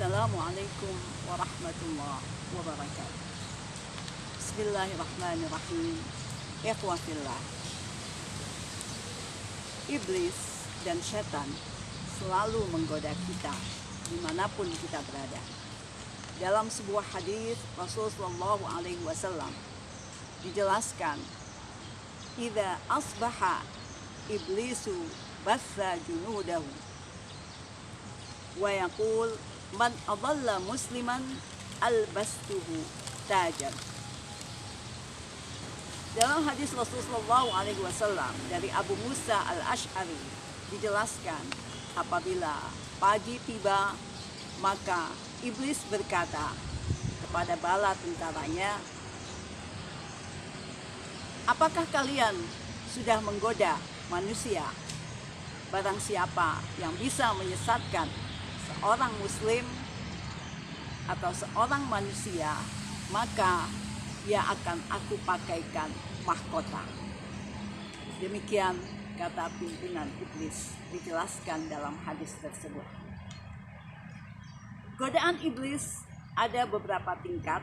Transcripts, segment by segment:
Assalamualaikum warahmatullahi wabarakatuh. Bismillahirrahmanirrahim. Ikhwatillah, iblis dan setan selalu menggoda kita dimanapun kita berada. Dalam sebuah hadis Rasulullah SAW dijelaskan, "Idza asbaha iblisu bassa junudahu wa yaqul man adalla musliman albastuhu tajan." Dalam hadis Rasulullah SAW dari Abu Musa al-Ash'ari dijelaskan, apabila pagi tiba, maka iblis berkata kepada bala tentaranya, "Apakah kalian sudah menggoda manusia? Barang siapa yang bisa menyesatkan seorang muslim atau seorang manusia, maka ia akan aku pakaikan mahkota." Demikian kata pimpinan iblis dijelaskan dalam hadis tersebut. Godaan iblis ada beberapa tingkat.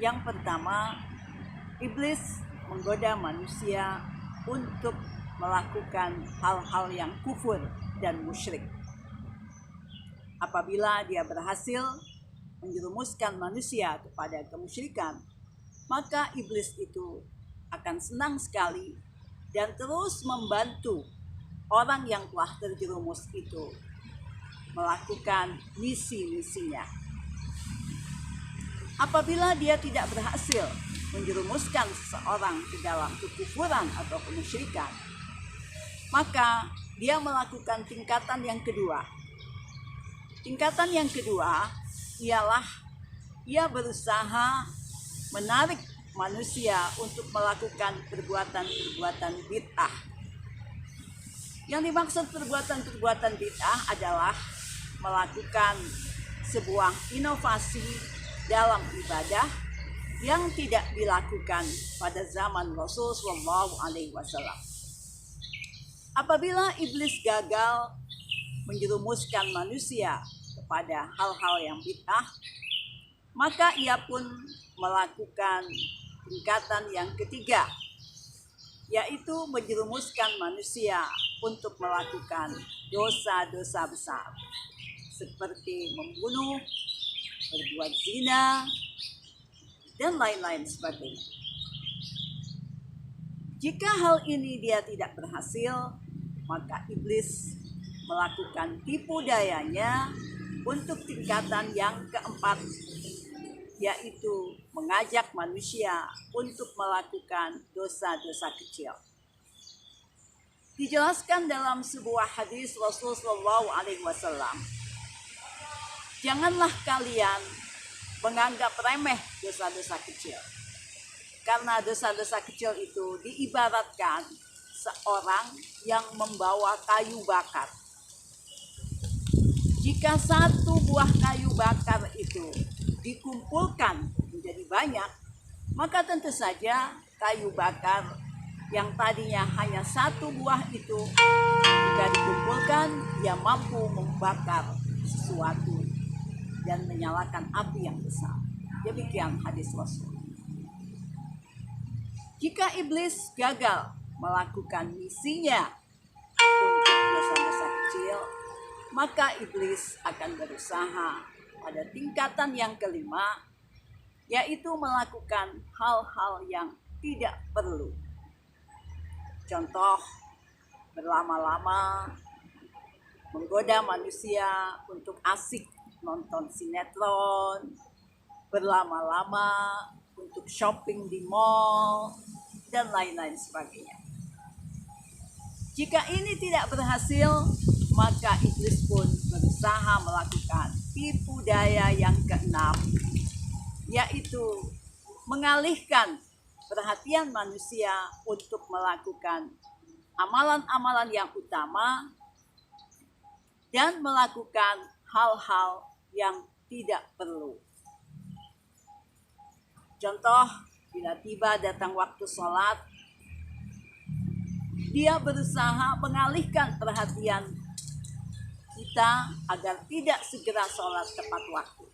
Yang pertama, iblis menggoda manusia untuk melakukan hal-hal yang kufur dan musyrik. Apabila dia berhasil menjerumuskan manusia kepada kemusyrikan, maka iblis itu akan senang sekali dan terus membantu orang yang telah terjerumus itu melakukan misi-misinya. Apabila dia tidak berhasil menjerumuskan seseorang ke dalam kekufuran atau kemusyrikan, maka dia melakukan tingkatan yang kedua. Tingkatan yang kedua ialah ia berusaha menarik manusia untuk melakukan perbuatan-perbuatan bid'ah. Yang dimaksud perbuatan-perbuatan bid'ah adalah melakukan sebuah inovasi dalam ibadah yang tidak dilakukan pada zaman Rasulullah SAW. Apabila iblis gagal menjerumuskan manusia kepada hal-hal yang bid'ah, maka ia pun melakukan tingkatan yang ketiga, yaitu menjerumuskan manusia untuk melakukan dosa-dosa besar seperti membunuh, berbuat zina, dan lain-lain sebagainya. Jika hal ini dia tidak berhasil, maka iblis melakukan tipu dayanya untuk tingkatan yang keempat, yaitu mengajak manusia untuk melakukan dosa-dosa kecil. Dijelaskan dalam sebuah hadis Rasulullah SAW, "Janganlah kalian menganggap remeh dosa-dosa kecil, karena dosa-dosa kecil itu diibaratkan seorang yang membawa kayu bakar. Jika satu buah kayu bakar itu dikumpulkan menjadi banyak, maka tentu saja kayu bakar yang tadinya hanya satu buah itu, jika dikumpulkan, ia mampu membakar sesuatu dan menyalakan api yang besar." Demikian hadis Rasul. Jika iblis gagal melakukan misinya untuk dosa-dosa kecil, maka iblis akan berusaha pada tingkatan yang kelima, yaitu melakukan hal-hal yang tidak perlu. Contoh, berlama-lama menggoda manusia untuk asik nonton sinetron, berlama-lama untuk shopping di mall, dan lain-lain sebagainya. Jika ini tidak berhasil, maka iblis pun berusaha melakukan tipu daya yang keenam, yaitu mengalihkan perhatian manusia untuk melakukan amalan-amalan yang utama dan melakukan hal-hal yang tidak perlu. Contoh, bila tiba datang waktu sholat, dia berusaha mengalihkan perhatian kita agar tidak segera sholat tepat waktu.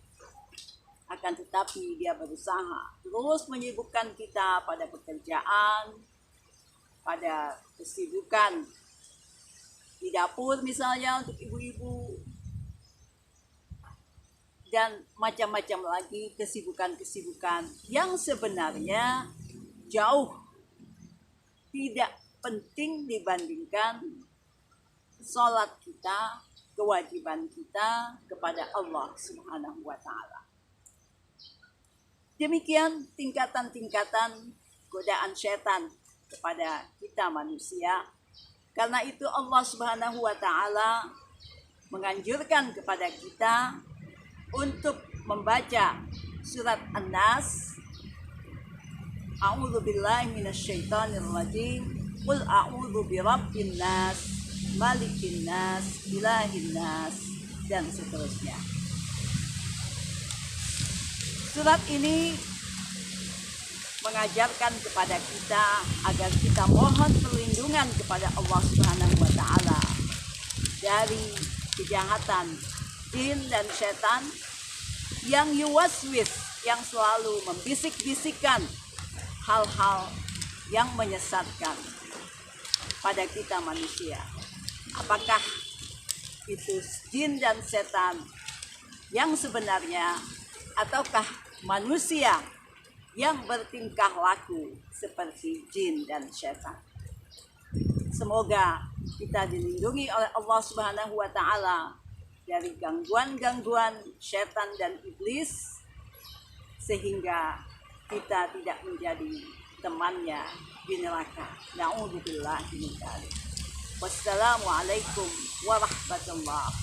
Akan tetapi dia berusaha terus menyibukkan kita pada pekerjaan, pada kesibukan di dapur misalnya untuk ibu-ibu, dan macam-macam lagi kesibukan-kesibukan yang sebenarnya jauh tidak penting dibandingkan sholat kita, kewajiban kita kepada Allah Subhanahu wa Ta'ala. Demikian tingkatan-tingkatan godaan setan kepada kita manusia. Karena itu Allah Subhanahu wa Ta'ala menganjurkan kepada kita untuk membaca surat An-Nas. A'udzu billahi minasyaitonir rajim. Qul a'udzu birabbin nas, malikin nas, ilahin nas, dan seterusnya. Surat ini mengajarkan kepada kita agar kita mohon perlindungan kepada Allah Subhanahu wa Ta'ala dari kejahatan jin dan setan yang yuwaswis, yang selalu membisik-bisikkan hal-hal yang menyesatkan pada kita manusia. Apakah itu jin dan setan yang sebenarnya, ataukah manusia yang bertingkah laku seperti jin dan setan? Semoga kita dilindungi oleh Allah Subhanahu wa Ta'ala dari gangguan-gangguan setan dan iblis, sehingga kita tidak menjadi temannya di neraka. Na'udzubillahi min dzalik. Wassalamualaikum warahmatullahi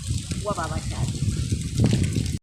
wabarakatuh.